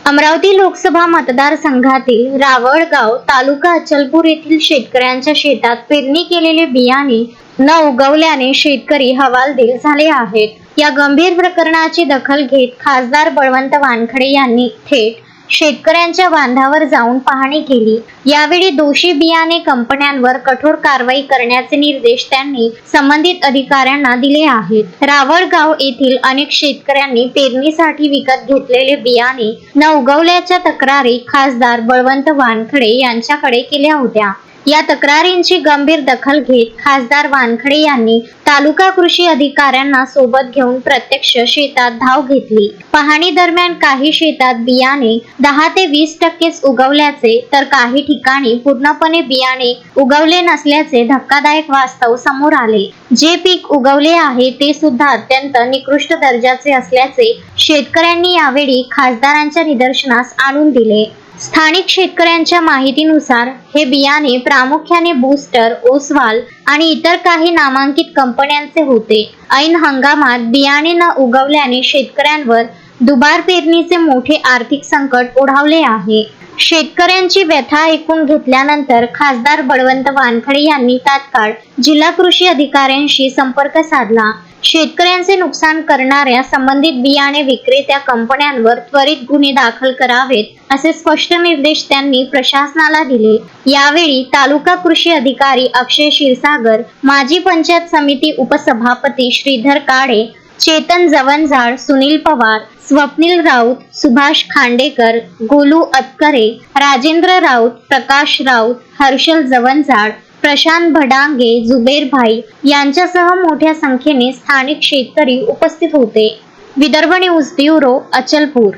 अमरावती लोकसभा मतदारसंघातील रावळगाव तालुका अचलपूर येथील शेतकऱ्यांच्या शेतात पेरणी केलेले बियाणे न उगवल्याने शेतकरी हवालदिल झाले आहेत। या गंभीर प्रकरणाची दखल घेत खासदार बळवंत वानखडे यांनी थेट शेतकऱ्यांच्या बांधावर जाऊन पाहणी केली। यावेळी दोषी बियाणे कंपन्यांवर कठोर कारवाई करण्याचे निर्देश त्यांनी संबंधित अधिकाऱ्यांना दिले आहेत। रावळगाव येथील अनेक शेतकऱ्यांनी पेरणीसाठी विकत घेतलेले बियाणे न उगवल्याच्या तक्रारी खासदार बळवंत वानखडे यांच्याकडे केल्या होत्या। या तक्रारींची गंभीर दखल घेत खासदार वानखडे यांनी तालुका कृषी अधिकाऱ्यांना सोबत घेऊन प्रत्यक्ष शेतात धाव घेतली। पाहणी दरम्यान काही शेतात बियाणे 10 ते 20% उगवल्याचे तर काही ठिकाणी पूर्णपणे बियाणे उगवले नसल्याचे धक्कादायक वास्तव समोर आले। जे पीक उगवले आहे ते सुद्धा अत्यंत निकृष्ट दर्जाचे असल्याचे शेतकऱ्यांनी यावेळी खासदारांच्या निदर्शनास आणून दिले। स्थानिक शेतकऱ्यांच्या माहितीनुसार हे बियाणे प्रामुख्याने बूस्टर, ओसवाल आणि इतर काही नामांकित कंपन्यांचे होते। ऐन हंगामात बियाणे न उगवल्याने शेतकऱ्यांवर दुबार पेरणीचे मोठे आर्थिक संकट ओढावले आहे। शेतकऱ्यांची व्यथा ऐकून घेतल्यानंतर खासदार बळवंत वानखडे यांनी तात्काळ जिल्हा कृषी अधिकाऱ्यांशी संपर्क साधला। शेतकऱ्यांचे नुकसान करणाऱ्या संबंधित बियाणे विक्रेत्या कंपन्यांवर त्वरित गुन्हे दाखल करावेत असे स्पष्ट निर्देश त्यांनी प्रशासनाला दिले। यावेळी तालुका कृषी अधिकारी अक्षय क्षीरसागर, माजी पंचायत समिती उपसभापती श्रीधर काळे, चेतन जवंजाळ, सुनील पवार, स्वप्नील राऊत, सुभाष खांडेकर, गोलू अतकरे, राजेंद्र राऊत, प्रकाश राऊत, हर्षल जवंजाळ, प्रशांत भडांगे, जुबेर भाई यांच्यासह मोठ्या संख्येने स्थानिक शेतकरी उपस्थित होते। Vidarbha news bureau, Achalpur.